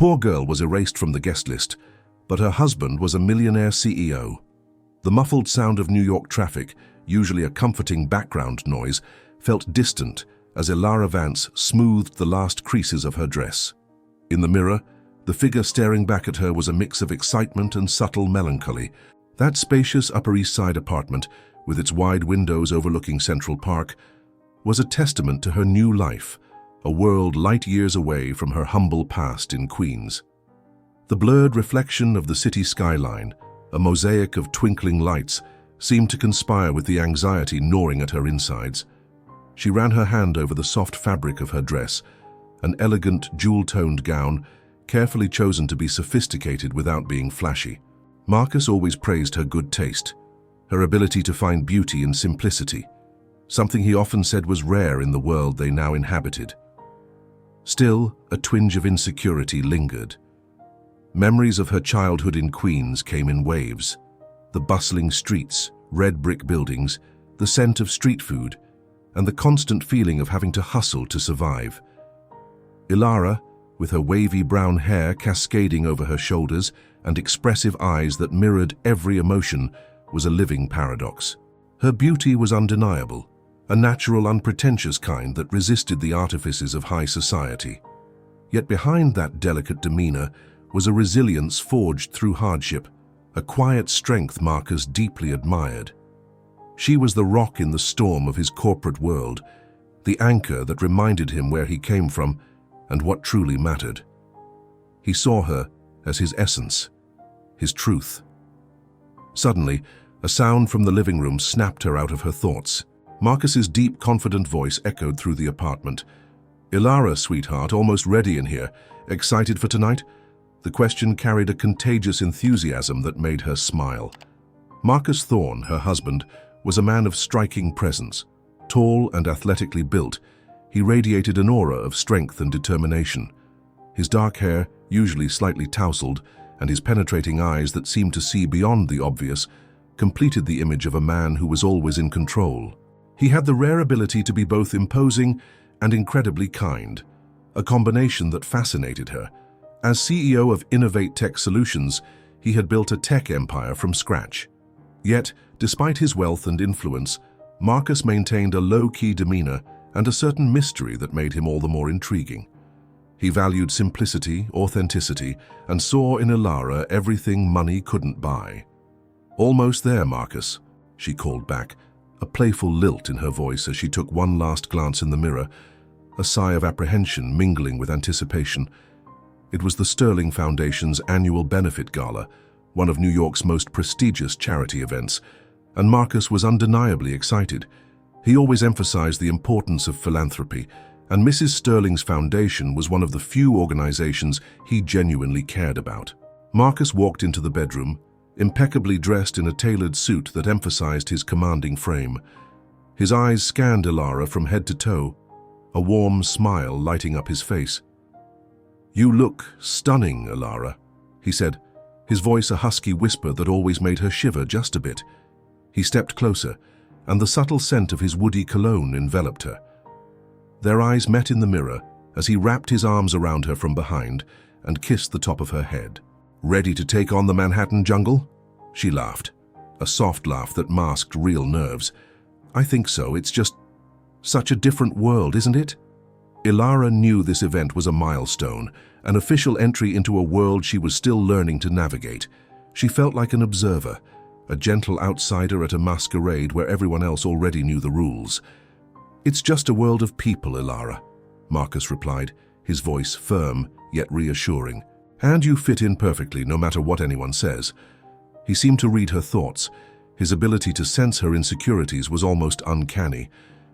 poor girl was erased from the guest list, but her husband was a millionaire CEO. The muffled sound of New York traffic, usually a comforting background noise, felt distant as Ilara Vance smoothed the last creases of her dress. In the mirror, the figure staring back at her was a mix of excitement and subtle melancholy. That spacious Upper East Side apartment, with its wide windows overlooking Central Park, was a testament to her new life, a world light years away from her humble past in Queens. The blurred reflection of the city skyline, a mosaic of twinkling lights, seemed to conspire with the anxiety gnawing at her insides. She ran her hand over the soft fabric of her dress, an elegant, jewel-toned gown, carefully chosen to be sophisticated without being flashy. Marcus always praised her good taste, her ability to find beauty in simplicity, something he often said was rare in the world they now inhabited. Still, a twinge of insecurity lingered. Memories of her childhood in Queens came in waves. The bustling streets, red brick buildings, the scent of street food, and the constant feeling of having to hustle to survive. Ilara, with her wavy brown hair cascading over her shoulders and expressive eyes that mirrored every emotion, was a living paradox. Her beauty was undeniable, a natural, unpretentious kind that resisted the artifices of high society. Yet behind that delicate demeanor was a resilience forged through hardship, a quiet strength Marcus deeply admired. She was the rock in the storm of his corporate world, the anchor that reminded him where he came from and what truly mattered. He saw her as his essence, his truth. Suddenly, a sound from the living room snapped her out of her thoughts. Marcus's deep, confident voice echoed through the apartment. "Ilara, sweetheart, almost ready in here. Excited for tonight?" The question carried a contagious enthusiasm that made her smile. Marcus Thorne, her husband, was a man of striking presence. Tall and athletically built, he radiated an aura of strength and determination. His dark hair, usually slightly tousled, and his penetrating eyes that seemed to see beyond the obvious, completed the image of a man who was always in control. He had the rare ability to be both imposing and incredibly kind, a combination that fascinated her. As CEO of Innovate Tech Solutions, he had built a tech empire from scratch. Yet, despite his wealth and influence, Marcus maintained a low-key demeanor and a certain mystery that made him all the more intriguing. He valued simplicity, authenticity, and saw in Ilara everything money couldn't buy. "Almost there, Marcus," she called back, a playful lilt in her voice as she took one last glance in the mirror, a sigh of apprehension mingling with anticipation. It was the Sterling Foundation's annual benefit gala, one of New York's most prestigious charity events, and Marcus was undeniably excited. He always emphasized the importance of philanthropy, and Mrs. Sterling's foundation was one of the few organizations he genuinely cared about. Marcus walked into the bedroom, impeccably dressed in a tailored suit that emphasized his commanding frame. His eyes scanned Ilara from head to toe, a warm smile lighting up his face. "You look stunning, Ilara," he said, his voice a husky whisper that always made her shiver just a bit. He stepped closer, and the subtle scent of his woody cologne enveloped her. Their eyes met in the mirror as he wrapped his arms around her from behind and kissed the top of her head. "Ready to take on the Manhattan jungle?" She laughed, a soft laugh that masked real nerves. "I think so. It's just such a different world, isn't it?" Ilara knew this event was a milestone, an official entry into a world she was still learning to navigate. She felt like an observer, a gentle outsider at a masquerade where everyone else already knew the rules. "It's just a world of people, Ilara," Marcus replied, his voice firm yet reassuring. "And you fit in perfectly, no matter what anyone says." He seemed to read her thoughts. His ability to sense her insecurities was almost uncanny.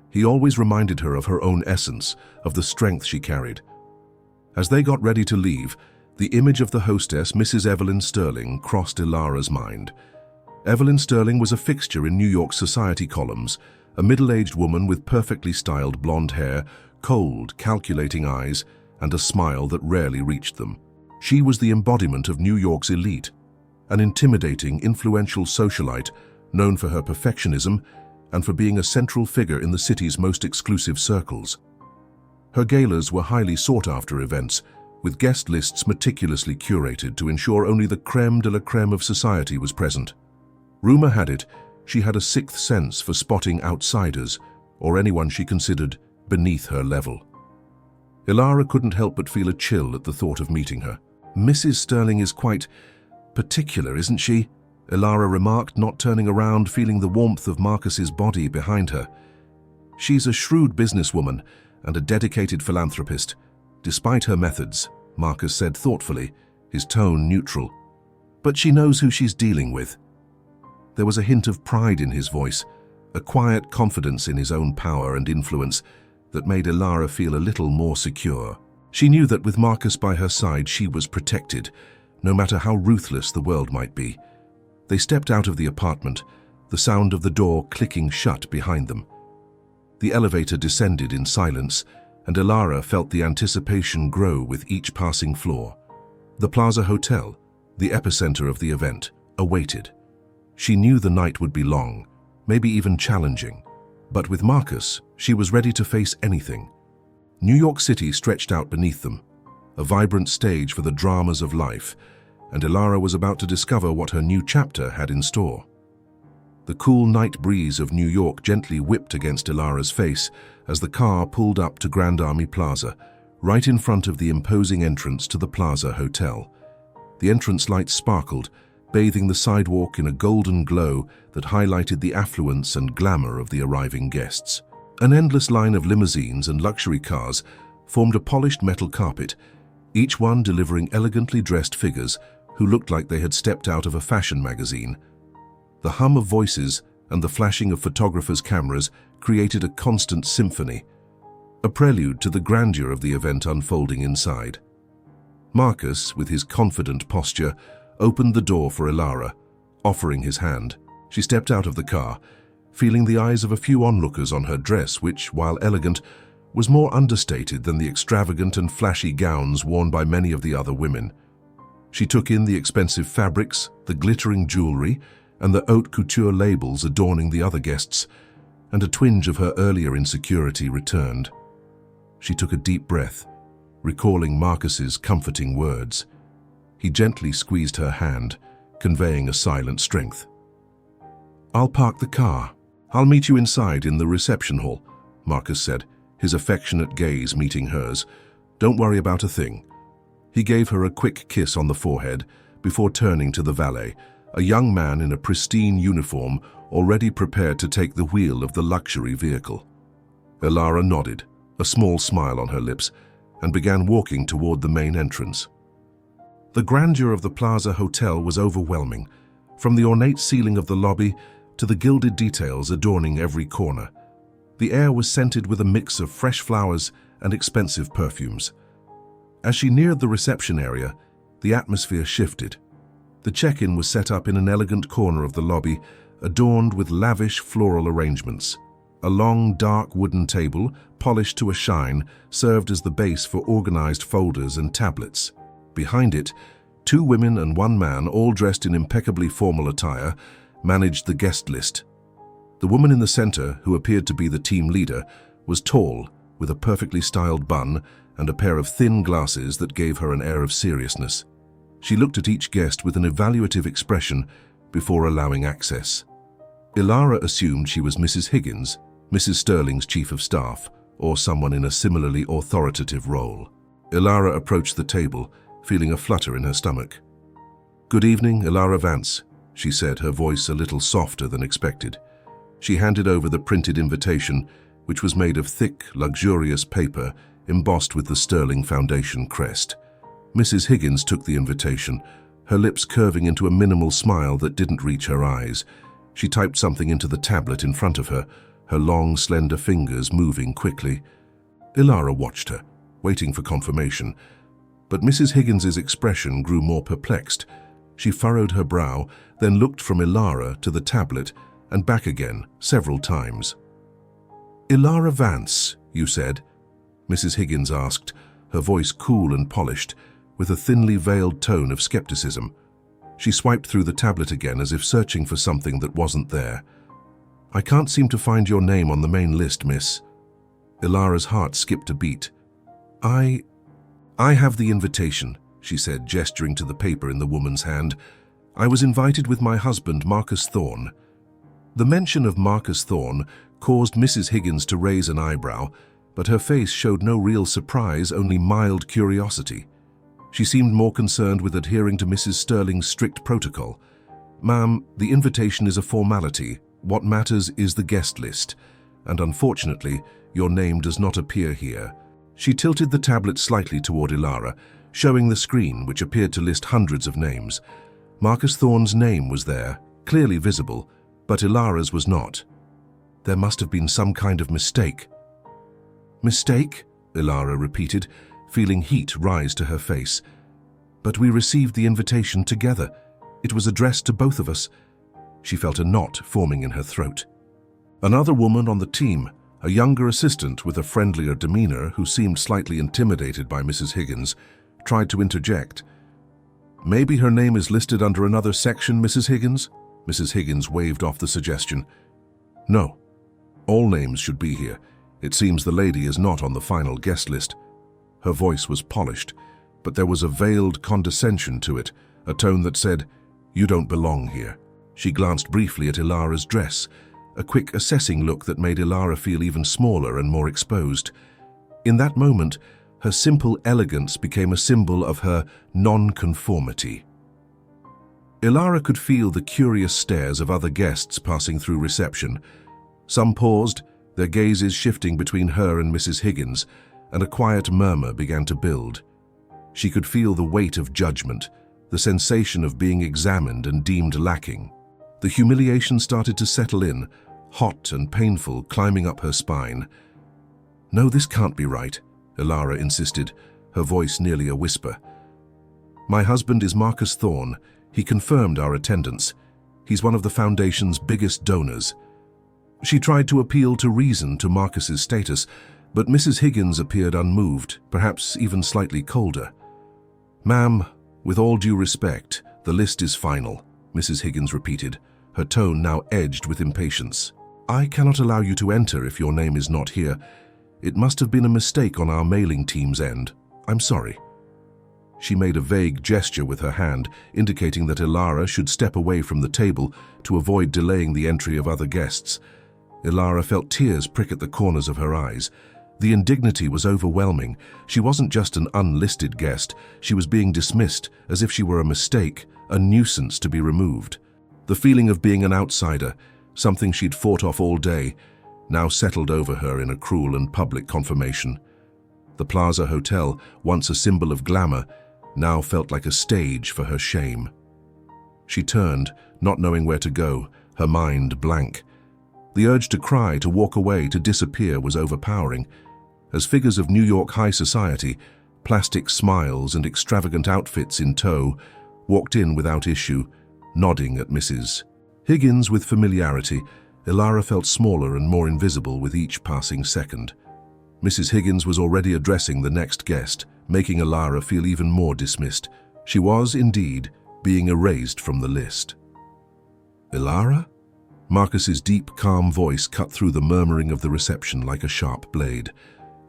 He always reminded her of her own essence, of the strength she carried. As they got ready to leave, the image of the hostess, Mrs. Evelyn Sterling, crossed Ilara's mind. Evelyn Sterling was a fixture in New York society columns, a middle-aged woman with perfectly styled blonde hair, cold, calculating eyes, and a smile that rarely reached them. She was the embodiment of New York's elite, an intimidating, influential socialite known for her perfectionism and for being a central figure in the city's most exclusive circles. Her galas were highly sought-after events, with guest lists meticulously curated to ensure only the crème de la crème of society was present. Rumor had it she had a sixth sense for spotting outsiders or anyone she considered beneath her level. Ilara couldn't help but feel a chill at the thought of meeting her. "Mrs. Sterling is quite particular, isn't she?" Ilara remarked, not turning around, feeling the warmth of Marcus's body behind her. "She's a shrewd businesswoman and a dedicated philanthropist. Despite her methods," Marcus said thoughtfully, his tone neutral. "But she knows who she's dealing with." There was a hint of pride in his voice, a quiet confidence in his own power and influence that made Ilara feel a little more secure. She knew that with Marcus by her side, she was protected, no matter how ruthless the world might be. They stepped out of the apartment, the sound of the door clicking shut behind them. The elevator descended in silence, and Ilara felt the anticipation grow with each passing floor. The Plaza Hotel, the epicenter of the event, awaited. She knew the night would be long, maybe even challenging, but with Marcus, she was ready to face anything. New York City stretched out beneath them, a vibrant stage for the dramas of life, and Ilara was about to discover what her new chapter had in store. The cool night breeze of New York gently whipped against Ilara's face as the car pulled up to Grand Army Plaza, right in front of the imposing entrance to the Plaza Hotel. The entrance lights sparkled, bathing the sidewalk in a golden glow that highlighted the affluence and glamour of the arriving guests. An endless line of limousines and luxury cars formed a polished metal carpet, each one delivering elegantly dressed figures who looked like they had stepped out of a fashion magazine. The hum of voices and the flashing of photographers' cameras created a constant symphony, a prelude to the grandeur of the event unfolding inside. Marcus, with his confident posture, opened the door for Ilara, offering his hand. She stepped out of the car, feeling the eyes of a few onlookers on her dress, which, while elegant, was more understated than the extravagant and flashy gowns worn by many of the other women. She took in the expensive fabrics, the glittering jewelry, and the haute couture labels adorning the other guests, and a twinge of her earlier insecurity returned. She took a deep breath, recalling Marcus's comforting words. He gently squeezed her hand, conveying a silent strength. "I'll park the car. I'll meet you inside in the reception hall," Marcus said, his affectionate gaze meeting hers. "Don't worry about a thing." He gave her a quick kiss on the forehead before turning to the valet, a young man in a pristine uniform already prepared to take the wheel of the luxury vehicle. Ilara nodded, a small smile on her lips, and began walking toward the main entrance. The grandeur of the Plaza Hotel was overwhelming, from the ornate ceiling of the lobby to the gilded details adorning every corner. The air was scented with a mix of fresh flowers and expensive perfumes. As she neared the reception area, the atmosphere shifted. The check-in was set up in an elegant corner of the lobby, adorned with lavish floral arrangements. A long, dark wooden table, polished to a shine, served as the base for organized folders and tablets. Behind it, 2 women and 1 man, all dressed in impeccably formal attire, managed the guest list. The woman in the center, who appeared to be the team leader, was tall, with a perfectly styled bun and a pair of thin glasses that gave her an air of seriousness. She looked at each guest with an evaluative expression before allowing access. Ilara assumed she was Mrs. Higgins, Mrs. Sterling's chief of staff, or someone in a similarly authoritative role. Ilara approached the table, feeling a flutter in her stomach. "Good evening, Ilara Vance," she said, her voice a little softer than expected. She handed over the printed invitation, which was made of thick, luxurious paper embossed with the Sterling Foundation crest. Mrs. Higgins took the invitation, her lips curving into a minimal smile that didn't reach her eyes. She typed something into the tablet in front of her, her long, slender fingers moving quickly. Ilara watched her, waiting for confirmation, but Mrs. Higgins's expression grew more perplexed. She furrowed her brow, then looked from Ilara to the tablet and back again several times. "Ilara Vance, you said?" Mrs. Higgins asked, her voice cool and polished, with a thinly veiled tone of skepticism. She swiped through the tablet again as if searching for something that wasn't there. "I can't seem to find your name on the main list, miss." Ilara's heart skipped a beat. "I have the invitation," she said, gesturing to the paper in the woman's hand. "I was invited with my husband, Marcus Thorne." The mention of Marcus Thorne caused Mrs. Higgins to raise an eyebrow, but her face showed no real surprise, only mild curiosity. She seemed more concerned with adhering to Mrs. Sterling's strict protocol. "Ma'am, the invitation is a formality. What matters is the guest list, and unfortunately, your name does not appear here." She tilted the tablet slightly toward Ilara, showing the screen, which appeared to list hundreds of names. Marcus Thorne's name was there, clearly visible, but Ilara's was not. There must have been some kind of mistake. "Mistake?" Ilara repeated, feeling heat rise to her face. "But we received the invitation together. It was addressed to both of us." She felt a knot forming in her throat. Another woman on the team, a younger assistant with a friendlier demeanor who seemed slightly intimidated by Mrs. Higgins, tried to interject. "Maybe her name is listed under another section, Mrs. Higgins?" Mrs. Higgins waved off the suggestion. "No. All names should be here. It seems the lady is not on the final guest list." Her voice was polished, but there was a veiled condescension to it, a tone that said, "You don't belong here." She glanced briefly at Ilara's dress, a quick assessing look that made Ilara feel even smaller and more exposed. In that moment, her simple elegance became a symbol of her non-conformity. Ilara could feel the curious stares of other guests passing through reception. Some paused, their gazes shifting between her and Mrs. Higgins, and a quiet murmur began to build. She could feel the weight of judgment, the sensation of being examined and deemed lacking. The humiliation started to settle in, hot and painful, climbing up her spine. "No, this can't be right," Ilara insisted, her voice nearly a whisper. "My husband is Marcus Thorne. He confirmed our attendance. He's one of the Foundation's biggest donors." She tried to appeal to reason to Marcus's status, but Mrs. Higgins appeared unmoved, perhaps even slightly colder. "Ma'am, with all due respect, the list is final," Mrs. Higgins repeated, her tone now edged with impatience. "I cannot allow you to enter if your name is not here. It must have been a mistake on our mailing team's end. I'm sorry." She made a vague gesture with her hand, indicating that Ilara should step away from the table to avoid delaying the entry of other guests. Ilara felt tears prick at the corners of her eyes. The indignity was overwhelming. She wasn't just an unlisted guest. She was being dismissed as if she were a mistake, a nuisance to be removed. The feeling of being an outsider, something she'd fought off all day, now settled over her in a cruel and public confirmation. The Plaza Hotel, once a symbol of glamour, now felt like a stage for her shame. She turned, not knowing where to go, her mind blank. The urge to cry, to walk away, to disappear was overpowering. As figures of New York high society, plastic smiles and extravagant outfits in tow, walked in without issue, nodding at Mrs. Higgins with familiarity, Ilara felt smaller and more invisible with each passing second. Mrs. Higgins was already addressing the next guest, making Ilara feel even more dismissed. She was, indeed, being erased from the list. "Ilara?" Marcus's deep, calm voice cut through the murmuring of the reception like a sharp blade.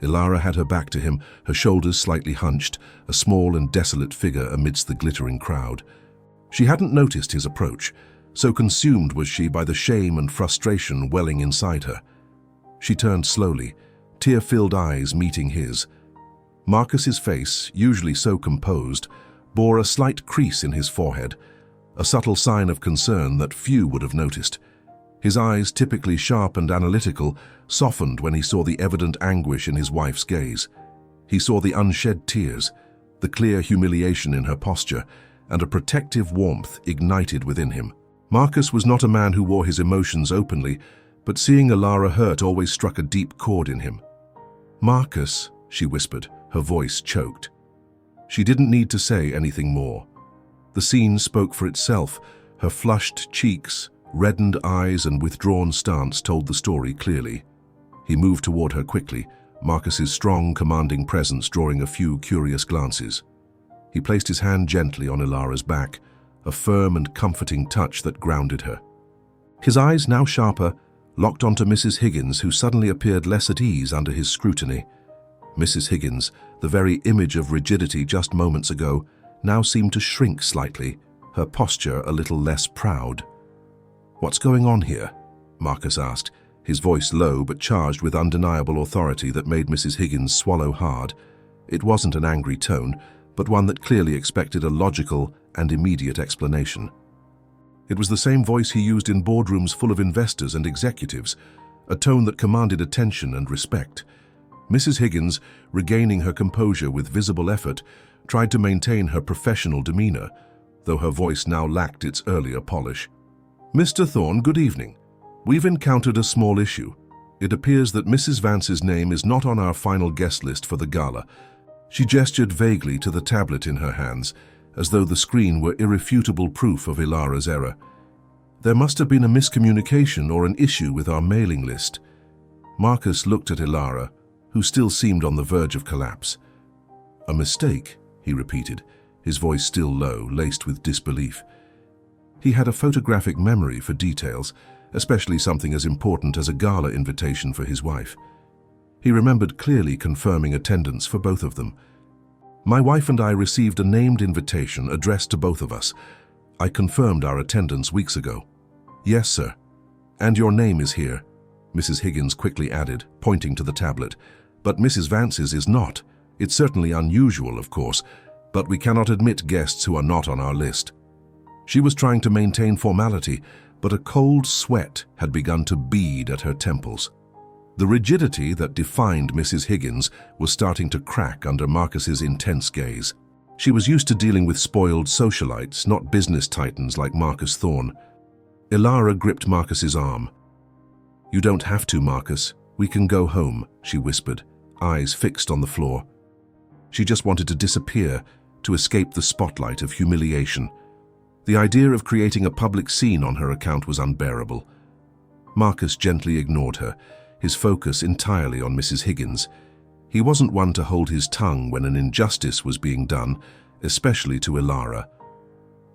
Ilara had her back to him, her shoulders slightly hunched, a small and desolate figure amidst the glittering crowd. She hadn't noticed his approach, so consumed was she by the shame and frustration welling inside her. She turned slowly, tear-filled eyes meeting his. Marcus's face, usually so composed, bore a slight crease in his forehead, a subtle sign of concern that few would have noticed. His eyes, typically sharp and analytical, softened when he saw the evident anguish in his wife's gaze. He saw the unshed tears, the clear humiliation in her posture, and a protective warmth ignited within him. Marcus was not a man who wore his emotions openly, but seeing Ilara hurt always struck a deep chord in him. "Marcus," she whispered, her voice choked. She didn't need to say anything more. The scene spoke for itself. Her flushed cheeks, reddened eyes and withdrawn stance told the story clearly. He moved toward her quickly, Marcus's strong, commanding presence drawing a few curious glances. He placed his hand gently on Ilara's back, a firm and comforting touch that grounded her. His eyes, now sharper, locked onto Mrs. Higgins, who suddenly appeared less at ease under his scrutiny. Mrs. Higgins, the very image of rigidity just moments ago, now seemed to shrink slightly, her posture a little less proud. "What's going on here?" Marcus asked, his voice low but charged with undeniable authority that made Mrs. Higgins swallow hard. It wasn't an angry tone, but one that clearly expected a logical and immediate explanation. It was the same voice he used in boardrooms full of investors and executives, a tone that commanded attention and respect. Mrs. Higgins, regaining her composure with visible effort, tried to maintain her professional demeanor, though her voice now lacked its earlier polish. "Mr. Thorne, good evening. We've encountered a small issue. It appears that Mrs. Vance's name is not on our final guest list for the gala." She gestured vaguely to the tablet in her hands, as though the screen were irrefutable proof of Ilara's error. "There must have been a miscommunication or an issue with our mailing list." Marcus looked at Ilara, who still seemed on the verge of collapse. "A mistake," he repeated, his voice still low, laced with disbelief. He had a photographic memory for details, especially something as important as a gala invitation for his wife. He remembered clearly confirming attendance for both of them. "My wife and I received a named invitation addressed to both of us. I confirmed our attendance weeks ago." "Yes, sir. And your name is here," Mrs. Higgins quickly added, pointing to the tablet. "But Mrs. Vance's is not. It's certainly unusual, of course, but we cannot admit guests who are not on our list." She was trying to maintain formality, but a cold sweat had begun to bead at her temples. The rigidity that defined Mrs. Higgins was starting to crack under Marcus's intense gaze. She was used to dealing with spoiled socialites, not business titans like Marcus Thorne. Ilara gripped Marcus's arm. "You don't have to, Marcus. We can go home," she whispered, eyes fixed on the floor. She just wanted to disappear, to escape the spotlight of humiliation. The idea of creating a public scene on her account was unbearable. Marcus gently ignored her, his focus entirely on Mrs. Higgins. He wasn't one to hold his tongue when an injustice was being done, especially to Ilara.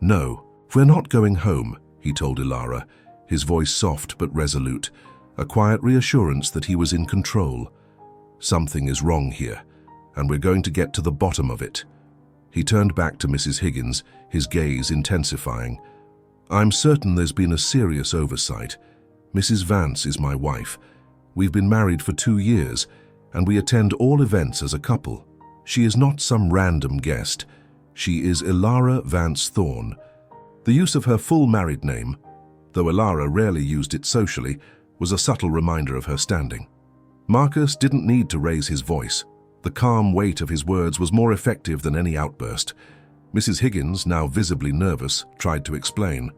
"No, we're not going home," he told Ilara, his voice soft but resolute, a quiet reassurance that he was in control. "Something is wrong here, and we're going to get to the bottom of it." He turned back to Mrs. Higgins, his gaze intensifying. "I'm certain there's been a serious oversight. Mrs. Vance is my wife. We've been married for 2 years, and we attend all events as a couple. She is not some random guest. She is Ilara Vance Thorne." The use of her full married name, though Ilara rarely used it socially, was a subtle reminder of her standing. Marcus didn't need to raise his voice. The calm weight of his words was more effective than any outburst. Mrs. Higgins, now visibly nervous, tried to explain.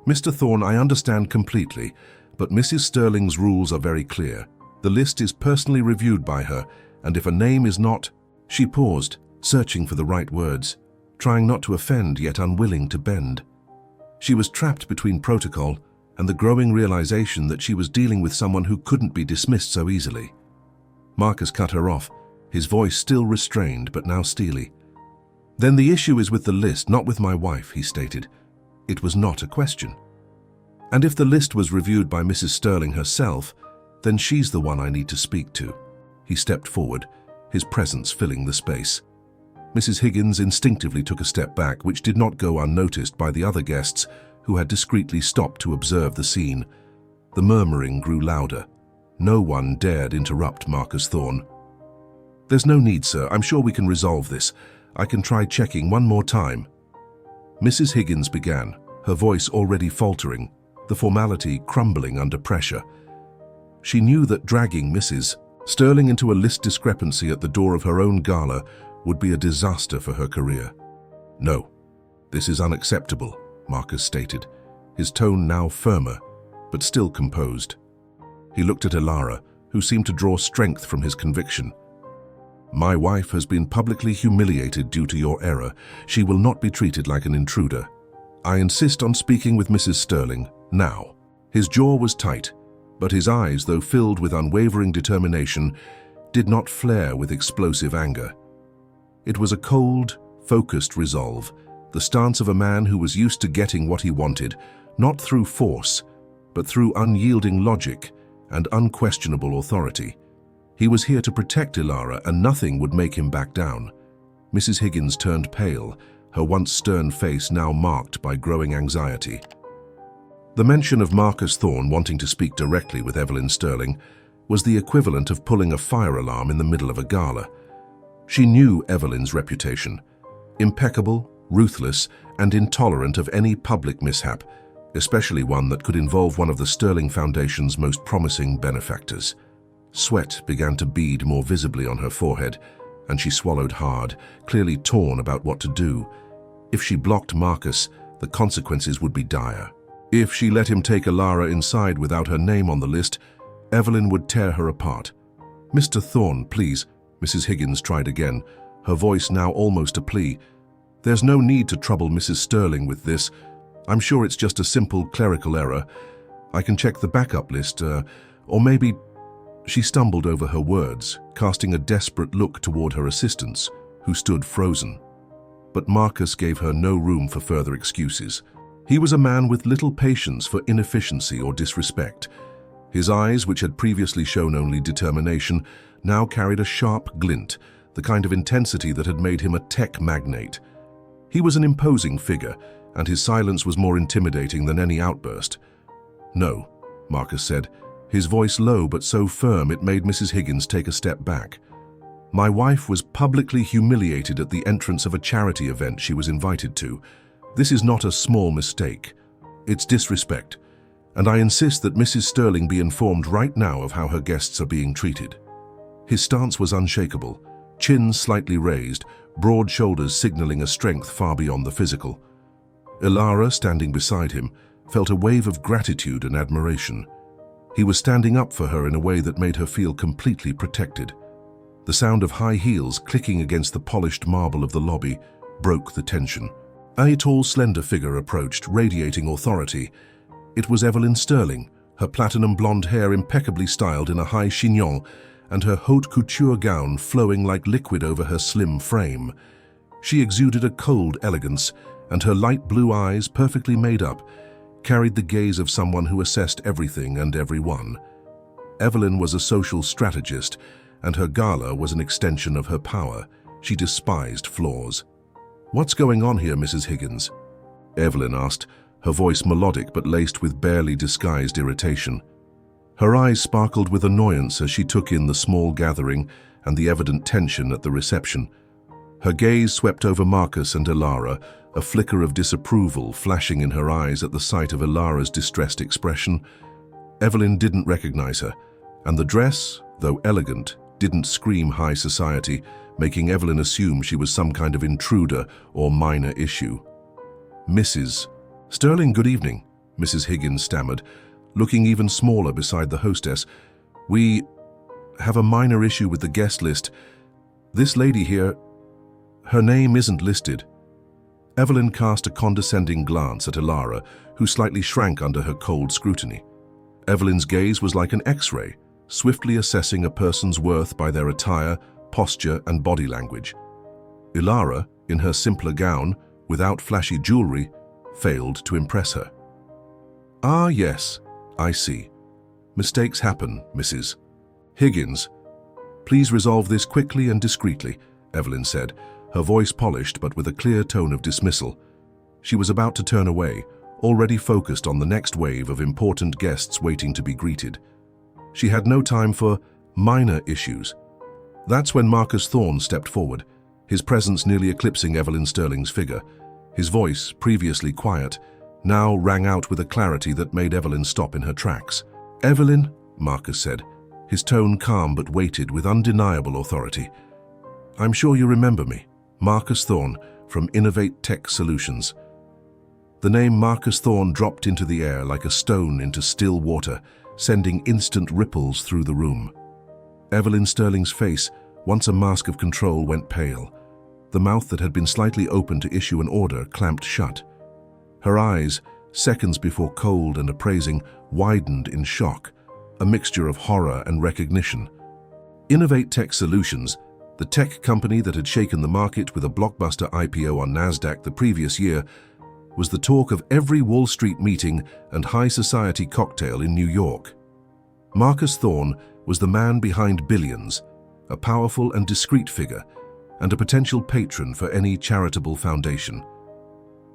"Mr. Thorne, I understand completely, but Mrs. Sterling's rules are very clear. The list is personally reviewed by her, and if a name is not—" She paused, searching for the right words, trying not to offend yet unwilling to bend. She was trapped between protocol and the growing realization that she was dealing with someone who couldn't be dismissed so easily. Marcus cut her off, his voice still restrained but now steely. "Then the issue is with the list, not with my wife," he stated. It was not a question. "And if the list was reviewed by Mrs. Sterling herself, then she's the one I need to speak to." He stepped forward, his presence filling the space. Mrs. Higgins instinctively took a step back, which did not go unnoticed by the other guests, who had discreetly stopped to observe the scene. The murmuring grew louder. No one dared interrupt Marcus Thorne. "There's no need, sir. I'm sure we can resolve this. I can try checking one more time." Mrs. Higgins began, her voice already faltering, the formality crumbling under pressure. She knew that dragging Mrs. Sterling into a list discrepancy at the door of her own gala would be a disaster for her career. "No, this is unacceptable," Marcus stated, his tone now firmer, but still composed. He looked at Ilara, who seemed to draw strength from his conviction. "My wife has been publicly humiliated due to your error. She will not be treated like an intruder. I insist on speaking with Mrs. Sterling, now." His jaw was tight, but his eyes, though filled with unwavering determination, did not flare with explosive anger. It was a cold, focused resolve, the stance of a man who was used to getting what he wanted, not through force, but through unyielding logic and unquestionable authority. He was here to protect Ilara, and nothing would make him back down. Mrs. Higgins turned pale, her once stern face now marked by growing anxiety. The mention of Marcus Thorne wanting to speak directly with Evelyn Sterling was the equivalent of pulling a fire alarm in the middle of a gala. She knew Evelyn's reputation: impeccable, ruthless, and intolerant of any public mishap, especially one that could involve one of the Sterling Foundation's most promising benefactors. Sweat began to bead more visibly on her forehead, and she swallowed hard, clearly torn about what to do. If she blocked Marcus, the consequences would be dire. If she let him take Ilara inside without her name on the list, Evelyn would tear her apart. "Mr. Thorne, please," Mrs. Higgins tried again, her voice now almost a plea. "There's no need to trouble Mrs. Sterling with this. I'm sure it's just a simple clerical error. I can check the backup list, or maybe—" She stumbled over her words, casting a desperate look toward her assistants, who stood frozen. But Marcus gave her no room for further excuses. He was a man with little patience for inefficiency or disrespect. His eyes, which had previously shown only determination, now carried a sharp glint, the kind of intensity that had made him a tech magnate. He was an imposing figure, and his silence was more intimidating than any outburst. "No," Marcus said, his voice low but so firm it made Mrs. Higgins take a step back. "My wife was publicly humiliated at the entrance of a charity event she was invited to. This is not a small mistake. It's disrespect, and I insist that Mrs. Sterling be informed right now of how her guests are being treated." His stance was unshakable, chin slightly raised, broad shoulders signaling a strength far beyond the physical. Ilara, standing beside him, felt a wave of gratitude and admiration. He was standing up for her in a way that made her feel completely protected. The sound of high heels clicking against the polished marble of the lobby broke the tension. A tall, slender figure approached, radiating authority. It was Evelyn Sterling, her platinum blonde hair impeccably styled in a high chignon, and her haute couture gown flowing like liquid over her slim frame. She exuded a cold elegance, and her light blue eyes, perfectly made up, carried the gaze of someone who assessed everything and everyone. Evelyn was a social strategist, and her gala was an extension of her power. She despised flaws. "What's going on here, Mrs. Higgins?" Evelyn asked, her voice melodic but laced with barely disguised irritation. Her eyes sparkled with annoyance as she took in the small gathering and the evident tension at the reception. Her gaze swept over Marcus and Ilara, a flicker of disapproval flashing in her eyes at the sight of Ilara's distressed expression. Evelyn didn't recognize her, and the dress, though elegant, didn't scream high society, making Evelyn assume she was some kind of intruder or minor issue. "Mrs. Sterling, good evening," Mrs. Higgins stammered, looking even smaller beside the hostess. "We have a minor issue with the guest list. This lady here, her name isn't listed." Evelyn cast a condescending glance at Ilara, who slightly shrank under her cold scrutiny. Evelyn's gaze was like an X-ray, swiftly assessing a person's worth by their attire, posture, and body language. Ilara, in her simpler gown, without flashy jewelry, failed to impress her. "Ah, yes, I see. Mistakes happen, Mrs. Higgins. Please resolve this quickly and discreetly," Evelyn said, her voice polished but with a clear tone of dismissal. She was about to turn away, already focused on the next wave of important guests waiting to be greeted. She had no time for minor issues. That's when Marcus Thorne stepped forward, his presence nearly eclipsing Evelyn Sterling's figure. His voice, previously quiet, now rang out with a clarity that made Evelyn stop in her tracks. "Evelyn," Marcus said, his tone calm but weighted with undeniable authority. "I'm sure you remember me, Marcus Thorne from Innovate Tech Solutions." The name Marcus Thorne dropped into the air like a stone into still water, sending instant ripples through the room. Evelyn Sterling's face, once a mask of control, went pale. The mouth that had been slightly open to issue an order clamped shut. Her eyes, seconds before cold and appraising, widened in shock, a mixture of horror and recognition. Innovate Tech Solutions, the tech company that had shaken the market with a blockbuster IPO on NASDAQ the previous year, was the talk of every Wall Street meeting and high society cocktail in New York. Marcus Thorne was the man behind billions, a powerful and discreet figure, and a potential patron for any charitable foundation.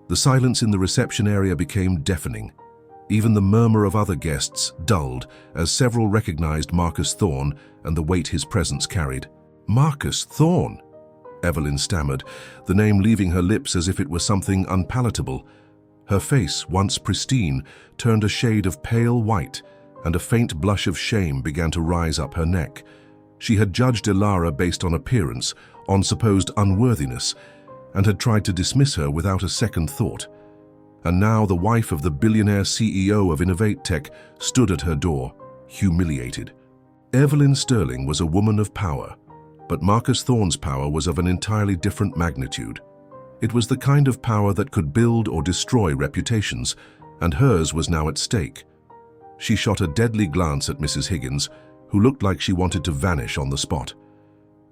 The silence in the reception area became deafening. Even the murmur of other guests dulled as several recognized Marcus Thorne and the weight his presence carried. Marcus Thorne? Evelyn stammered, the name leaving her lips as if it were something unpalatable. Her face, once pristine, turned a shade of pale white, and a faint blush of shame began to rise up her neck. She had judged Ilara based on appearance, on supposed unworthiness, and had tried to dismiss her without a second thought. And now the wife of the billionaire CEO of Innovate Tech stood at her door, humiliated. Evelyn Sterling was a woman of power, but Marcus Thorne's power was of an entirely different magnitude. It was the kind of power that could build or destroy reputations, and hers was now at stake. She shot a deadly glance at Mrs. Higgins, who looked like she wanted to vanish on the spot.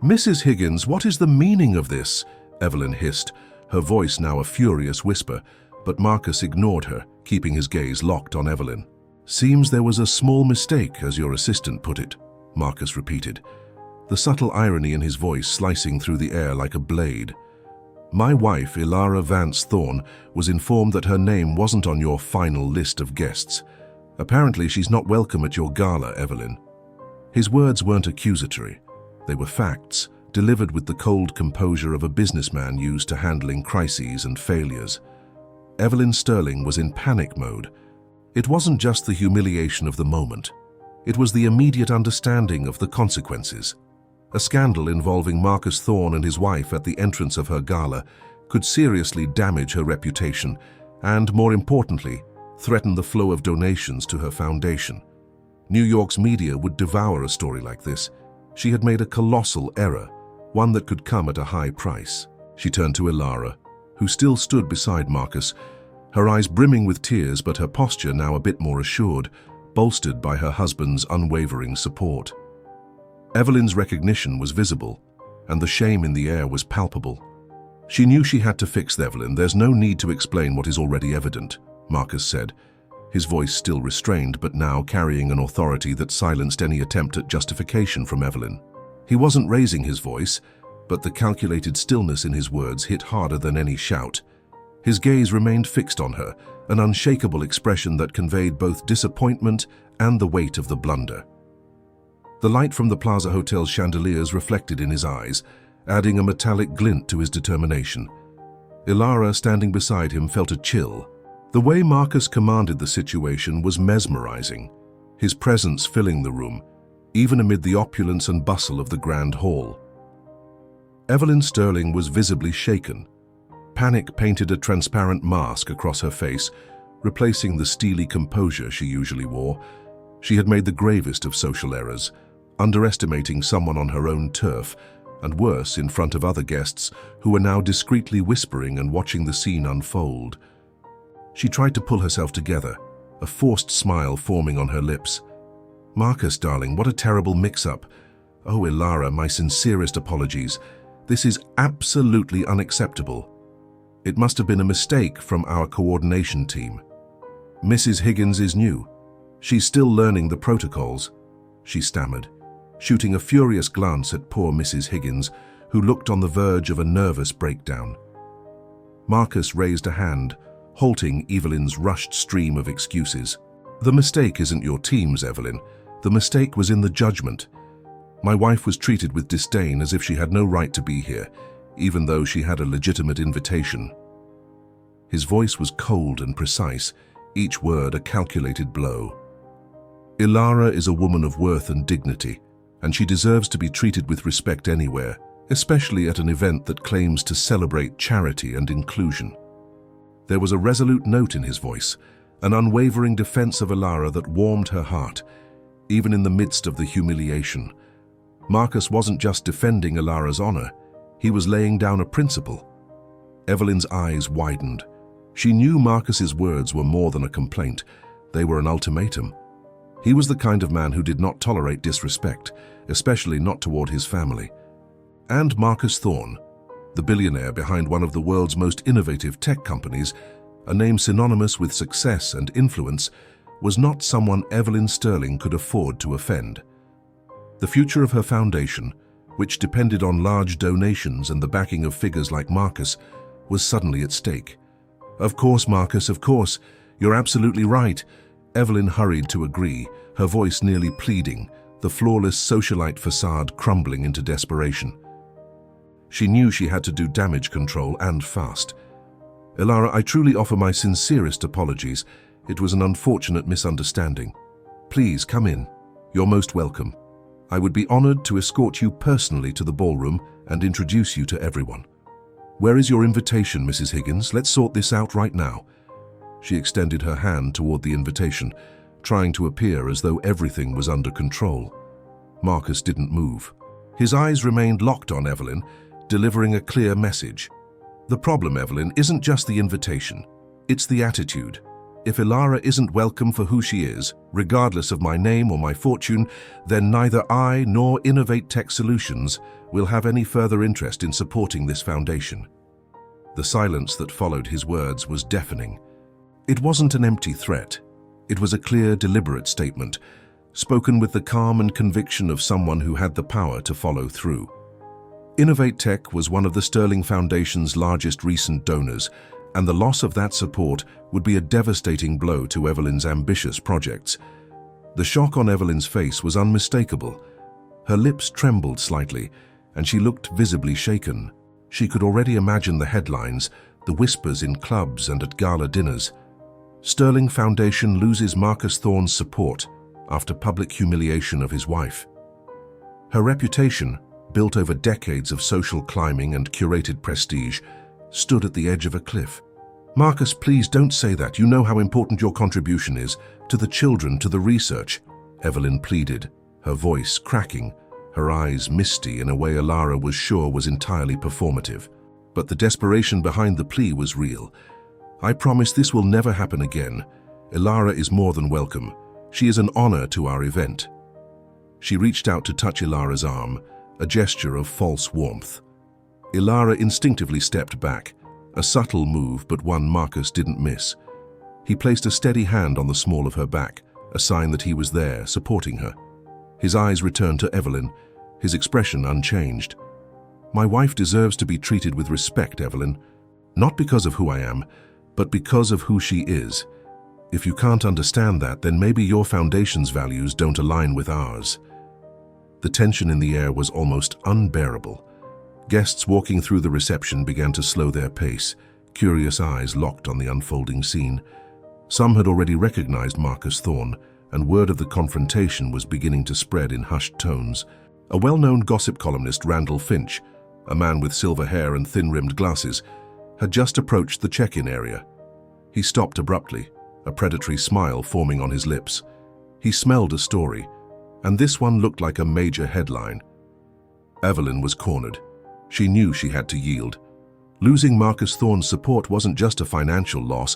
"Mrs. Higgins, what is the meaning of this?" Evelyn hissed, her voice now a furious whisper, but Marcus ignored her, keeping his gaze locked on Evelyn. "Seems there was a small mistake, as your assistant put it," Marcus repeated, the subtle irony in his voice slicing through the air like a blade. "My wife, Ilara Vance Thorne, was informed that her name wasn't on your final list of guests. Apparently she's not welcome at your gala, Evelyn." His words weren't accusatory. They were facts, delivered with the cold composure of a businessman used to handling crises and failures. Evelyn Sterling was in panic mode. It wasn't just the humiliation of the moment. It was the immediate understanding of the consequences. A scandal involving Marcus Thorne and his wife at the entrance of her gala could seriously damage her reputation and, more importantly, threaten the flow of donations to her foundation. New York's media would devour a story like this. She had made a colossal error, one that could come at a high price. She turned to Ilara, who still stood beside Marcus, her eyes brimming with tears but her posture now a bit more assured, bolstered by her husband's unwavering support. Evelyn's recognition was visible, and the shame in the air was palpable. She knew she had to fix Evelyn. "There's no need to explain what is already evident," Marcus said, his voice still restrained but now carrying an authority that silenced any attempt at justification from Evelyn. He wasn't raising his voice, but the calculated stillness in his words hit harder than any shout. His gaze remained fixed on her, an unshakable expression that conveyed both disappointment and the weight of the blunder. The light from the Plaza Hotel's chandeliers reflected in his eyes, adding a metallic glint to his determination. Ilara, standing beside him, felt a chill. The way Marcus commanded the situation was mesmerizing, his presence filling the room, even amid the opulence and bustle of the grand hall. Evelyn Sterling was visibly shaken. Panic painted a transparent mask across her face, replacing the steely composure she usually wore. She had made the gravest of social errors, underestimating someone on her own turf, and worse, in front of other guests who were now discreetly whispering and watching the scene unfold. She tried to pull herself together, a forced smile forming on her lips. "Marcus, darling, what a terrible mix-up. Oh, Ilara, my sincerest apologies. This is absolutely unacceptable. It must have been a mistake from our coordination team. Mrs. Higgins is new. She's still learning the protocols," she stammered, shooting a furious glance at poor Mrs. Higgins, who looked on the verge of a nervous breakdown. Marcus raised a hand, halting Evelyn's rushed stream of excuses. "The mistake isn't your team's, Evelyn. The mistake was in the judgment. My wife was treated with disdain as if she had no right to be here, even though she had a legitimate invitation." His voice was cold and precise, each word a calculated blow. "Ilara is a woman of worth and dignity, and she deserves to be treated with respect anywhere, especially at an event that claims to celebrate charity and inclusion." There was a resolute note in his voice, an unwavering defense of Ilara that warmed her heart, even in the midst of the humiliation. Marcus wasn't just defending Ilara's honor, he was laying down a principle. Evelyn's eyes widened. She knew Marcus's words were more than a complaint, they were an ultimatum. He was the kind of man who did not tolerate disrespect, especially not toward his family. And Marcus Thorne, the billionaire behind one of the world's most innovative tech companies, a name synonymous with success and influence, was not someone Evelyn Sterling could afford to offend. The future of her foundation, which depended on large donations and the backing of figures like Marcus, was suddenly at stake. "Of course, Marcus, of course. You're absolutely right." Evelyn hurried to agree, her voice nearly pleading, the flawless socialite facade crumbling into desperation. She knew she had to do damage control, and fast. "Ilara, I truly offer my sincerest apologies. It was an unfortunate misunderstanding. Please come in. You're most welcome. I would be honored to escort you personally to the ballroom and introduce you to everyone." "Where is your invitation, Mrs. Higgins? Let's sort this out right now." She extended her hand toward the invitation, trying to appear as though everything was under control. Marcus didn't move. His eyes remained locked on Evelyn, delivering a clear message. "The problem, Evelyn, isn't just the invitation. It's the attitude. If Ilara isn't welcome for who she is, regardless of my name or my fortune, then neither I nor Innovate Tech Solutions will have any further interest in supporting this foundation." The silence that followed his words was deafening. It wasn't an empty threat. It was a clear, deliberate statement, spoken with the calm and conviction of someone who had the power to follow through. Innovate Tech was one of the Sterling Foundation's largest recent donors, and the loss of that support would be a devastating blow to Evelyn's ambitious projects. The shock on Evelyn's face was unmistakable. Her lips trembled slightly, and she looked visibly shaken. She could already imagine the headlines, the whispers in clubs and at gala dinners. "Sterling Foundation loses Marcus Thorne's support after public humiliation of his wife." Her reputation, built over decades of social climbing and curated prestige, stood at the edge of a cliff. "Marcus, please don't say that. You know how important your contribution is, to the children, to the research," Evelyn pleaded, her voice cracking, her eyes misty in a way Ilara was sure was entirely performative. But the desperation behind the plea was real. "I promise this will never happen again. Ilara is more than welcome. She is an honor to our event." She reached out to touch Ilara's arm, a gesture of false warmth. Ilara instinctively stepped back, a subtle move but one Marcus didn't miss. He placed a steady hand on the small of her back, a sign that he was there, supporting her. His eyes returned to Evelyn, his expression unchanged. "My wife deserves to be treated with respect, Evelyn. Not because of who I am, but because of who she is. If you can't understand that, then maybe your foundation's values don't align with ours." The tension in the air was almost unbearable. Guests walking through the reception began to slow their pace, curious eyes locked on the unfolding scene. Some had already recognized Marcus Thorne, and word of the confrontation was beginning to spread in hushed tones. A well-known gossip columnist, Randall Finch, a man with silver hair and thin-rimmed glasses, had just approached the check-in area. He stopped abruptly, a predatory smile forming on his lips. He smelled a story, and this one looked like a major headline. Evelyn was cornered. She knew she had to yield. Losing Marcus Thorne's support wasn't just a financial loss,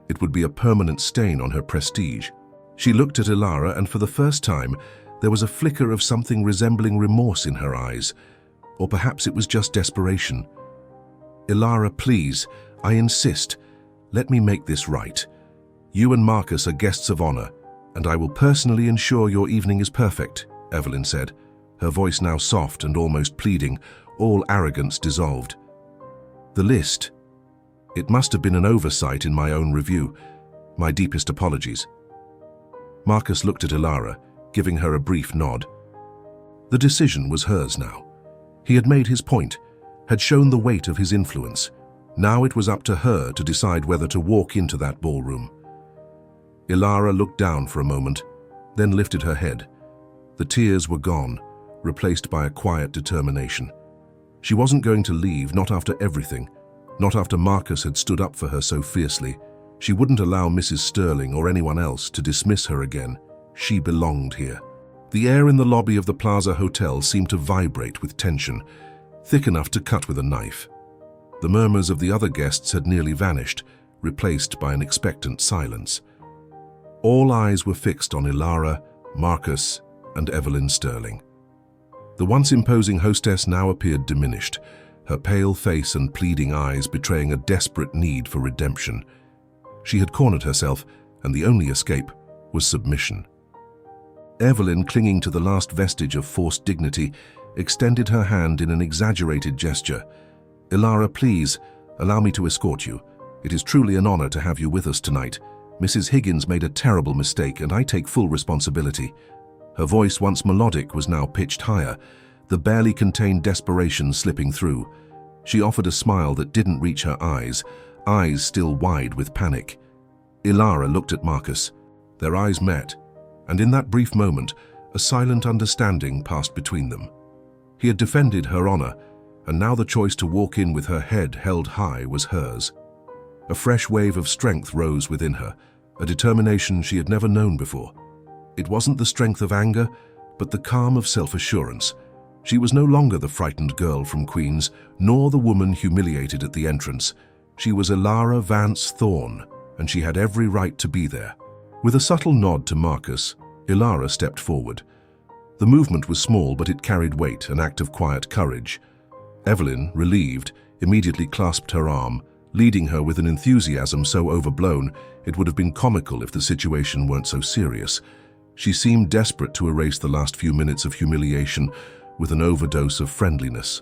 it would be a permanent stain on her prestige. She looked at Ilara, and for the first time, there was a flicker of something resembling remorse in her eyes. Or perhaps it was just desperation. "Ilara, please, I insist. Let me make this right. You and Marcus are guests of honor, and I will personally ensure your evening is perfect," Evelyn said, her voice now soft and almost pleading, all arrogance dissolved. "The list. It must have been an oversight in my own review. My deepest apologies." Marcus looked at Ilara, giving her a brief nod. The decision was hers now. He had made his point, had shown the weight of his influence. Now it was up to her to decide whether to walk into that ballroom. Ilara looked down for a moment, then lifted her head. The tears were gone, replaced by a quiet determination. She wasn't going to leave, not after everything, not after Marcus had stood up for her so fiercely. She wouldn't allow Mrs. Sterling or anyone else to dismiss her again. She belonged here. The air in the lobby of the Plaza Hotel seemed to vibrate with tension, thick enough to cut with a knife. The murmurs of the other guests had nearly vanished, replaced by an expectant silence. All eyes were fixed on Ilara, Marcus, and Evelyn Sterling. The once imposing hostess now appeared diminished, her pale face and pleading eyes betraying a desperate need for redemption. She had cornered herself, and the only escape was submission. Evelyn, clinging to the last vestige of forced dignity, extended her hand in an exaggerated gesture. "Ilara, please, allow me to escort you. It is truly an honor to have you with us tonight. Mrs. Higgins made a terrible mistake, and I take full responsibility." Her voice, once melodic, was now pitched higher, the barely contained desperation slipping through. She offered a smile that didn't reach her eyes still wide with panic. Ilara looked at Marcus. Their eyes met, and in that brief moment, a silent understanding passed between them. He had defended her honor, and now the choice to walk in with her head held high was hers. A fresh wave of strength rose within her, a determination she had never known before. It wasn't the strength of anger, but the calm of self-assurance. She was no longer the frightened girl from Queens, nor the woman humiliated at the entrance. She was Ilara Vance Thorne, and she had every right to be there. With a subtle nod to Marcus, Ilara stepped forward. The movement was small, but it carried weight, an act of quiet courage. Evelyn, relieved, immediately clasped her arm, leading her with an enthusiasm so overblown it would have been comical if the situation weren't so serious. She seemed desperate to erase the last few minutes of humiliation with an overdose of friendliness.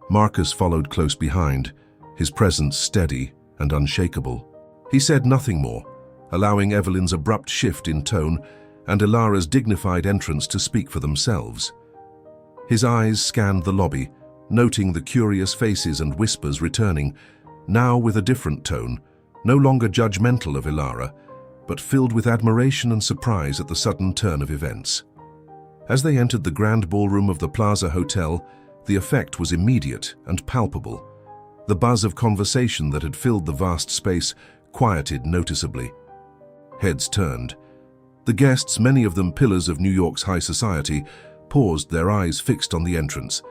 Marcus followed close behind, his presence steady and unshakable. He said nothing more, allowing Evelyn's abrupt shift in tone and Ilara's dignified entrance to speak for themselves. His eyes scanned the lobby, noting the curious faces and whispers returning, now with a different tone, no longer judgmental of Ilara, but filled with admiration and surprise at the sudden turn of events. As they entered the grand ballroom of the Plaza Hotel, the effect was immediate and palpable. The buzz of conversation that had filled the vast space quieted noticeably. Heads turned. The guests, many of them pillars of New York's high society, paused, their eyes fixed on the entrance.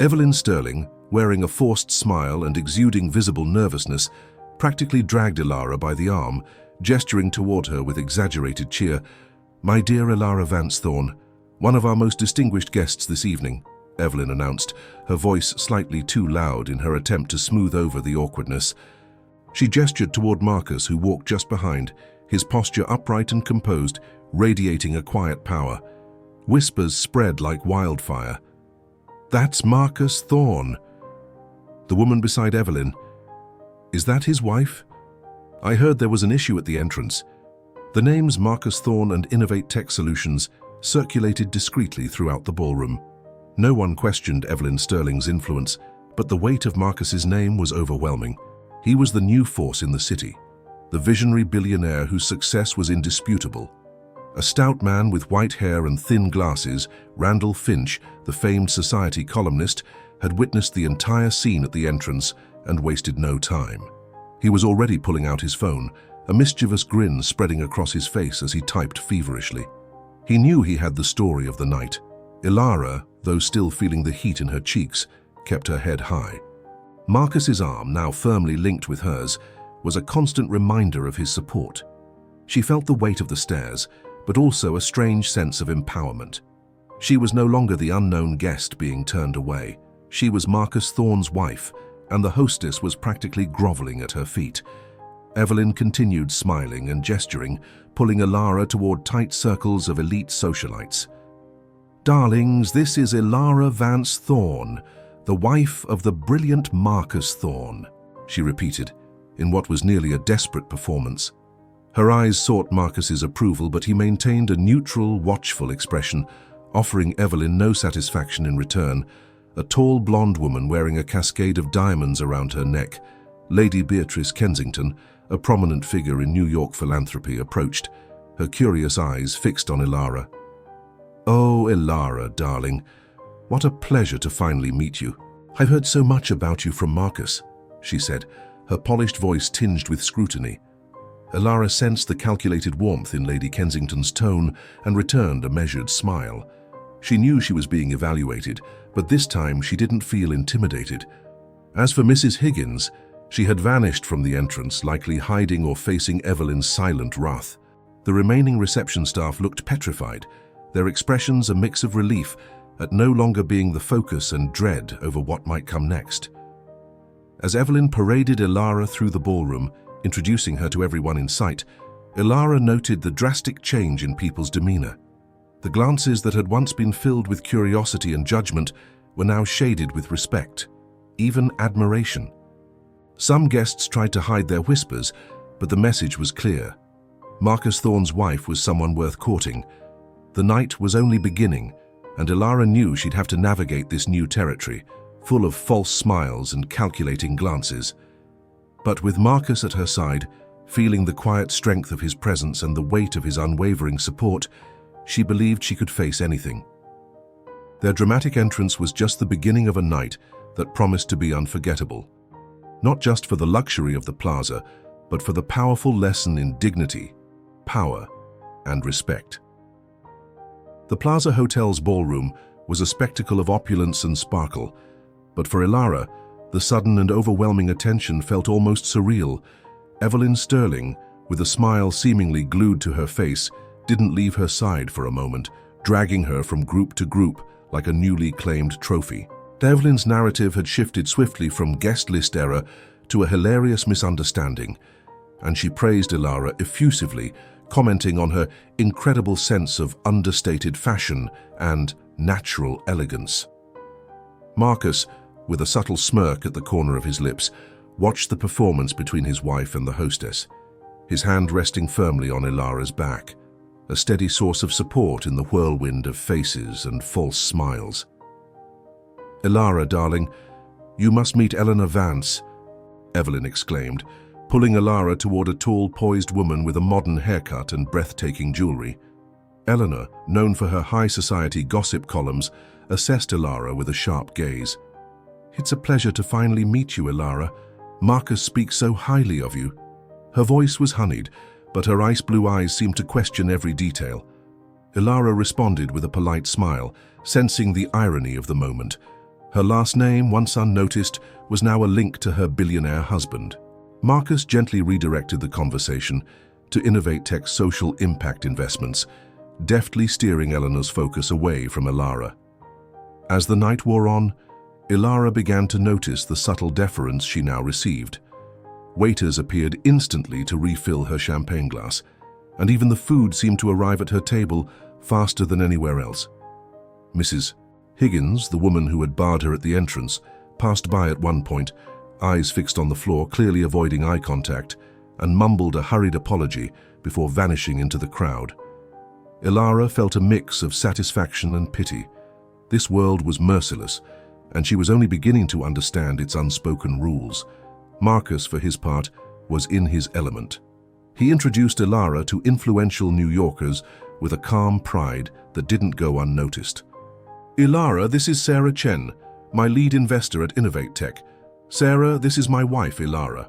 Evelyn Sterling, wearing a forced smile and exuding visible nervousness, practically dragged Ilara by the arm, gesturing toward her with exaggerated cheer. "My dear Ilara Vance Thorne, one of our most distinguished guests this evening," Evelyn announced, her voice slightly too loud in her attempt to smooth over the awkwardness. She gestured toward Marcus, who walked just behind, his posture upright and composed, radiating a quiet power. Whispers spread like wildfire. "That's Marcus Thorne." The woman beside Evelyn. "Is that his wife? I heard there was an issue at the entrance." The names Marcus Thorne and Innovate Tech Solutions circulated discreetly throughout the ballroom. No one questioned Evelyn Sterling's influence, but the weight of Marcus's name was overwhelming. He was the new force in the city, the visionary billionaire whose success was indisputable. A stout man with white hair and thin glasses, Randall Finch, the famed Society columnist, had witnessed the entire scene at the entrance and wasted no time. He was already pulling out his phone, a mischievous grin spreading across his face as he typed feverishly. He knew he had the story of the night. Ilara, though still feeling the heat in her cheeks, kept her head high. Marcus's arm, now firmly linked with hers, was a constant reminder of his support. She felt the weight of the stairs, but also a strange sense of empowerment. She was no longer the unknown guest being turned away. She was Marcus Thorne's wife, and the hostess was practically groveling at her feet. Evelyn continued smiling and gesturing, pulling Ilara toward tight circles of elite socialites. "Darlings, this is Ilara Vance Thorne, the wife of the brilliant Marcus Thorne," she repeated, in what was nearly a desperate performance. Her eyes sought Marcus's approval, but he maintained a neutral, watchful expression, offering Evelyn no satisfaction in return. A tall blonde woman wearing a cascade of diamonds around her neck, Lady Beatrice Kensington, a prominent figure in New York philanthropy, approached, her curious eyes fixed on Ilara. "Oh, Ilara, darling, what a pleasure to finally meet you. I've heard so much about you from Marcus," she said, her polished voice tinged with scrutiny. Ilara sensed the calculated warmth in Lady Kensington's tone and returned a measured smile. She knew she was being evaluated, but this time she didn't feel intimidated. As for Mrs. Higgins, she had vanished from the entrance, likely hiding or facing Evelyn's silent wrath. The remaining reception staff looked petrified, their expressions a mix of relief at no longer being the focus and dread over what might come next. As Evelyn paraded Ilara through the ballroom, introducing her to everyone in sight, Ilara noted the drastic change in people's demeanor. The glances that had once been filled with curiosity and judgment were now shaded with respect, even admiration. Some guests tried to hide their whispers, but the message was clear. Marcus Thorne's wife was someone worth courting. The night was only beginning, and Ilara knew she'd have to navigate this new territory, full of false smiles and calculating glances. But with Marcus at her side, feeling the quiet strength of his presence and the weight of his unwavering support, she believed she could face anything. Their dramatic entrance was just the beginning of a night that promised to be unforgettable. Not just for the luxury of the plaza, but for the powerful lesson in dignity, power, and respect. The Plaza Hotel's ballroom was a spectacle of opulence and sparkle, but for Ilara, the sudden and overwhelming attention felt almost surreal. Evelyn Sterling, with a smile seemingly glued to her face, didn't leave her side for a moment, dragging her from group to group like a newly claimed trophy. Evelyn's narrative had shifted swiftly from guest list error to a hilarious misunderstanding, and she praised Ilara effusively, commenting on her incredible sense of understated fashion and natural elegance. Marcus, with a subtle smirk at the corner of his lips, watched the performance between his wife and the hostess, his hand resting firmly on Ilara's back, a steady source of support in the whirlwind of faces and false smiles. "Ilara, darling, you must meet Eleanor Vance," Evelyn exclaimed, pulling Ilara toward a tall, poised woman with a modern haircut and breathtaking jewelry. Eleanor, known for her high society gossip columns, assessed Ilara with a sharp gaze. "It's a pleasure to finally meet you, Ilara. Marcus speaks so highly of you." Her voice was honeyed, but her ice blue eyes seemed to question every detail. Ilara responded with a polite smile, sensing the irony of the moment. Her last name, once unnoticed, was now a link to her billionaire husband. Marcus gently redirected the conversation to Innovate Tech's social impact investments, deftly steering Eleanor's focus away from Ilara. As the night wore on, Ilara began to notice the subtle deference she now received. Waiters appeared instantly to refill her champagne glass, and even the food seemed to arrive at her table faster than anywhere else. Mrs. Higgins, the woman who had barred her at the entrance, passed by at one point, eyes fixed on the floor, clearly avoiding eye contact, and mumbled a hurried apology before vanishing into the crowd. Ilara felt a mix of satisfaction and pity. This world was merciless, and she was only beginning to understand its unspoken rules. Marcus, for his part, was in his element. He introduced Ilara to influential New Yorkers with a calm pride that didn't go unnoticed. "Ilara, this is Sarah Chen, my lead investor at Innovate Tech. Sarah, this is my wife, Ilara."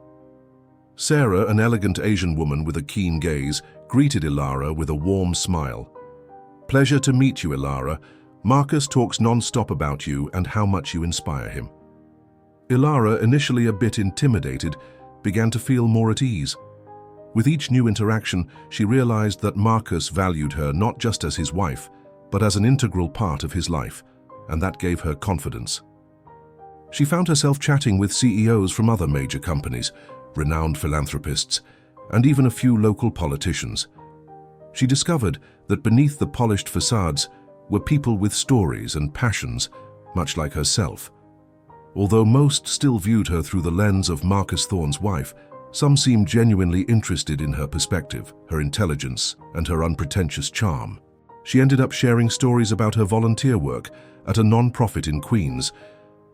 Sarah, an elegant Asian woman with a keen gaze, greeted Ilara with a warm smile. "Pleasure to meet you, Ilara. Marcus talks non-stop about you and how much you inspire him." Ilara, initially a bit intimidated, began to feel more at ease. With each new interaction, she realized that Marcus valued her not just as his wife, but as an integral part of his life, and that gave her confidence. She found herself chatting with CEOs from other major companies, renowned philanthropists, and even a few local politicians. She discovered that beneath the polished facades were people with stories and passions, much like herself. Although most still viewed her through the lens of Marcus Thorne's wife, some seemed genuinely interested in her perspective, her intelligence, and her unpretentious charm. She ended up sharing stories about her volunteer work at a non-profit in Queens,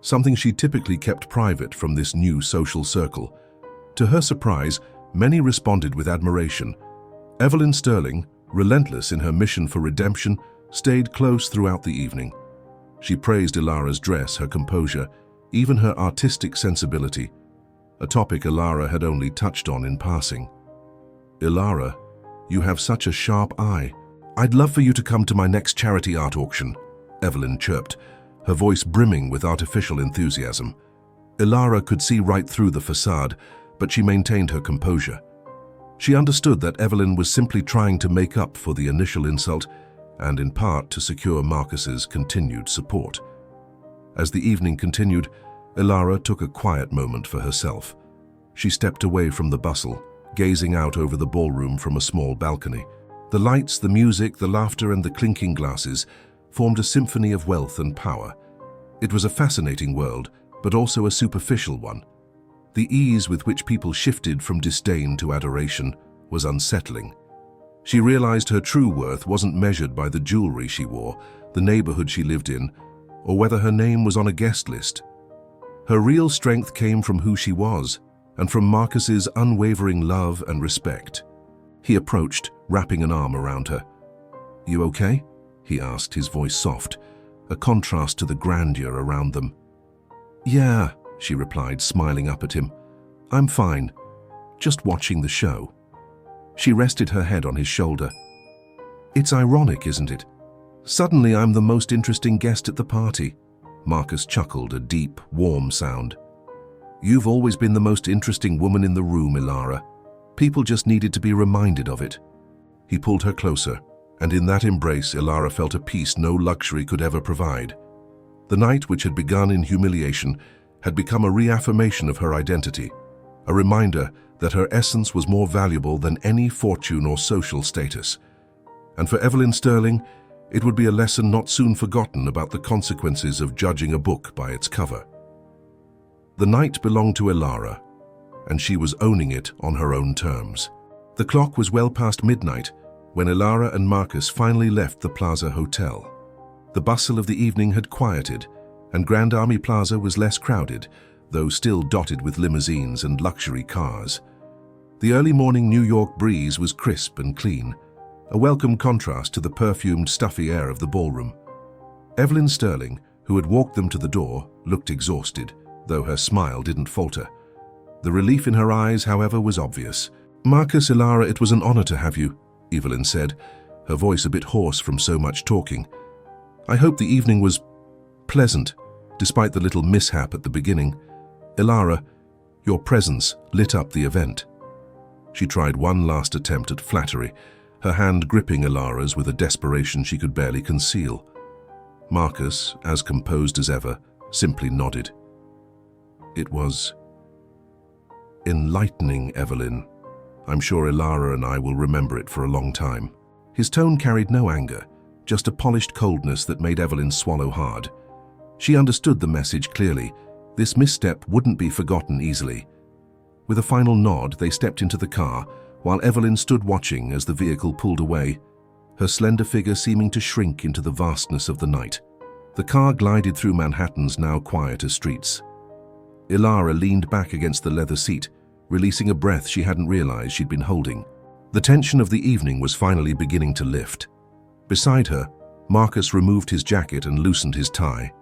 something she typically kept private from this new social circle. To her surprise, many responded with admiration. Evelyn Sterling, relentless in her mission for redemption, stayed close throughout the evening. She praised Ilara's dress, her composure, even her artistic sensibility, a topic Ilara had only touched on in passing. "Ilara, you have such a sharp eye. I'd love for you to come to my next charity art auction," Evelyn chirped, her voice brimming with artificial enthusiasm. Ilara could see right through the facade, but she maintained her composure. She understood that Evelyn was simply trying to make up for the initial insult, and in part to secure Marcus's continued support. As the evening continued, Ilara took a quiet moment for herself. She stepped away from the bustle, gazing out over the ballroom from a small balcony. The lights, the music, the laughter, and the clinking glasses formed a symphony of wealth and power. It was a fascinating world, but also a superficial one. The ease with which people shifted from disdain to adoration was unsettling. She realized her true worth wasn't measured by the jewelry she wore, the neighborhood she lived in, or whether her name was on a guest list. Her real strength came from who she was, and from Marcus's unwavering love and respect. He approached, wrapping an arm around her. "You okay?" he asked, his voice soft, a contrast to the grandeur around them. "Yeah," she replied, smiling up at him. "I'm fine. Just watching the show." She rested her head on his shoulder. "It's ironic, isn't it? Suddenly I'm the most interesting guest at the party." Marcus chuckled, a deep, warm sound. "You've always been the most interesting woman in the room, Ilara. People just needed to be reminded of it." He pulled her closer, and in that embrace Ilara felt a peace no luxury could ever provide. The night, which had begun in humiliation, had become a reaffirmation of her identity, a reminder that her essence was more valuable than any fortune or social status. And for Evelyn Sterling, it would be a lesson not soon forgotten about the consequences of judging a book by its cover. The night belonged to Ilara, and she was owning it on her own terms. The clock was well past midnight when Ilara and Marcus finally left the Plaza Hotel. The bustle of the evening had quieted, and Grand Army Plaza was less crowded, though still dotted with limousines and luxury cars. The early morning New York breeze was crisp and clean, a welcome contrast to the perfumed, stuffy air of the ballroom. Evelyn Sterling, who had walked them to the door, looked exhausted, though her smile didn't falter. The relief in her eyes, however, was obvious. "Marcus, Ilara, it was an honor to have you," Evelyn said, her voice a bit hoarse from so much talking. "I hope the evening was pleasant, despite the little mishap at the beginning. Ilara, your presence lit up the event." She tried one last attempt at flattery, her hand gripping Ilara's with a desperation she could barely conceal. Marcus, as composed as ever, simply nodded. "It was enlightening, Evelyn. I'm sure Ilara and I will remember it for a long time." His tone carried no anger, just a polished coldness that made Evelyn swallow hard. She understood the message clearly. This misstep wouldn't be forgotten easily. With a final nod, they stepped into the car, while Evelyn stood watching as the vehicle pulled away, her slender figure seeming to shrink into the vastness of the night. The car glided through Manhattan's now quieter streets. Ilara leaned back against the leather seat, releasing a breath she hadn't realized she'd been holding. The tension of the evening was finally beginning to lift. Beside her, Marcus removed his jacket and loosened his tie.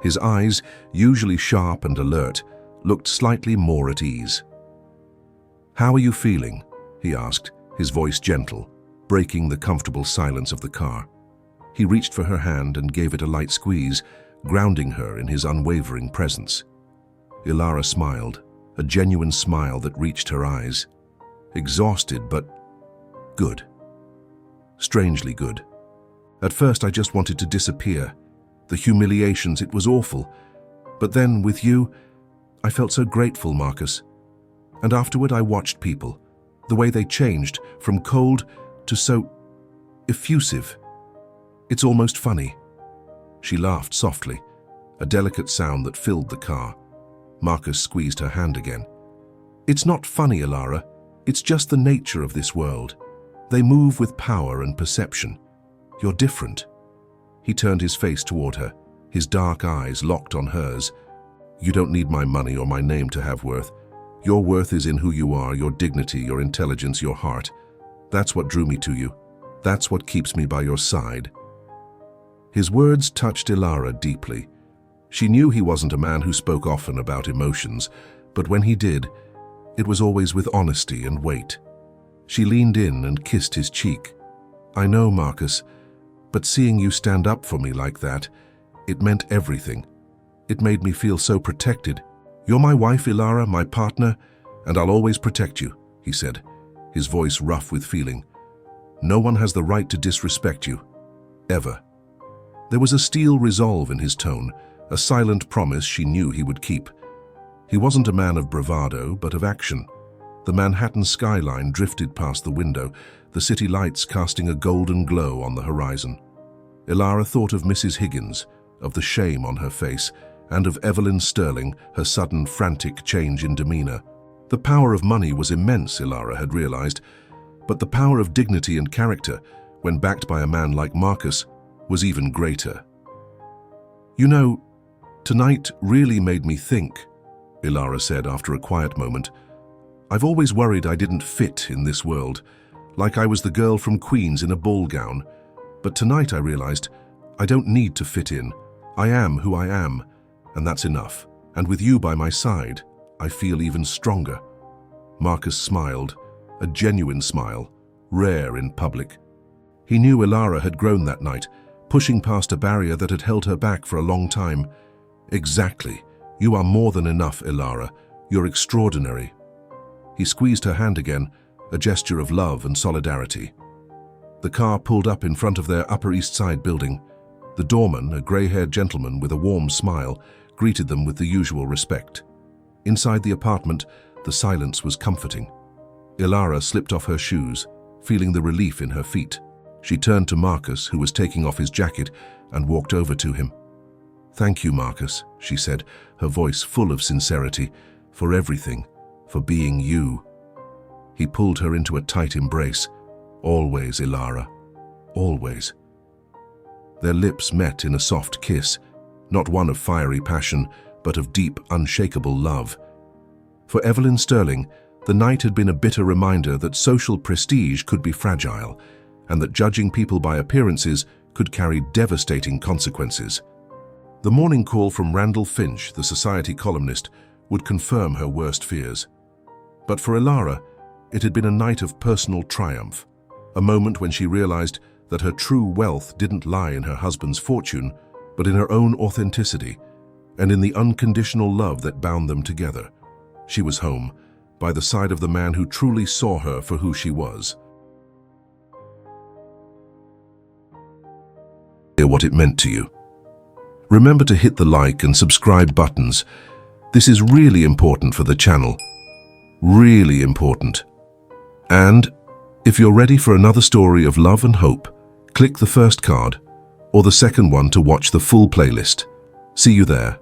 His eyes, usually sharp and alert, looked slightly more at ease. "How are you feeling?" he asked, his voice gentle, breaking the comfortable silence of the car. He reached for her hand and gave it a light squeeze, grounding her in his unwavering presence. Ilara smiled, a genuine smile that reached her eyes. Exhausted, but good. Strangely good. "At first I just wanted to disappear. The humiliations, it was awful. But then, with you, I felt so grateful, Marcus. And afterward I watched people, the way they changed from cold to so effusive. It's almost funny." She laughed softly, a delicate sound that filled the car. Marcus squeezed her hand again. "It's not funny, Ilara. It's just the nature of this world. They move with power and perception. You're different." He turned his face toward her, his dark eyes locked on hers. "You don't need my money or my name to have worth. Your worth is in who you are, your dignity, your intelligence, your heart. That's what drew me to you. That's what keeps me by your side." His words touched Ilara deeply. She knew he wasn't a man who spoke often about emotions, but when he did, it was always with honesty and weight. She leaned in and kissed his cheek. "I know, Marcus, but seeing you stand up for me like that, it meant everything. It made me feel so protected. You're my wife, Ilara, my partner, and I'll always protect you," he said, his voice rough with feeling. "No one has the right to disrespect you. Ever." There was a steel resolve in his tone, a silent promise she knew he would keep. He wasn't a man of bravado, but of action. The Manhattan skyline drifted past the window, the city lights casting a golden glow on the horizon. Ilara thought of Mrs. Higgins, of the shame on her face, and of Evelyn Sterling, her sudden frantic change in demeanor. The power of money was immense, Ilara had realized, but the power of dignity and character, when backed by a man like Marcus, was even greater. "You know, tonight really made me think," Ilara said after a quiet moment. "I've always worried I didn't fit in this world, like I was the girl from Queens in a ball gown. But tonight I realized I don't need to fit in. I am who I am, and that's enough. And with you by my side, I feel even stronger." Marcus smiled, a genuine smile, rare in public. He knew Ilara had grown that night, pushing past a barrier that had held her back for a long time. "Exactly. You are more than enough, Ilara. You're extraordinary." He squeezed her hand again, a gesture of love and solidarity. The car pulled up in front of their Upper East Side building. The doorman, a grey-haired gentleman with a warm smile, greeted them with the usual respect. Inside the apartment, the silence was comforting. Ilara slipped off her shoes, feeling the relief in her feet. She turned to Marcus, who was taking off his jacket, and walked over to him. "Thank you, Marcus," she said, her voice full of sincerity, "for everything, for being you." He pulled her into a tight embrace. "Always, Ilara, always." Their lips met in a soft kiss, not one of fiery passion, but of deep, unshakable love. For Evelyn Sterling, the night had been a bitter reminder that social prestige could be fragile, and that judging people by appearances could carry devastating consequences. The morning call from Randall Finch, the Society columnist, would confirm her worst fears. But for Ilara, it had been a night of personal triumph, a moment when she realized that her true wealth didn't lie in her husband's fortune, but in her own authenticity, and in the unconditional love that bound them together. She was home, by the side of the man who truly saw her for who she was. Hear what it meant to you. Remember to hit the like and subscribe buttons. This is really important for the channel. Really important. And if you're ready for another story of love and hope, click the first card or the second one to watch the full playlist. See you there.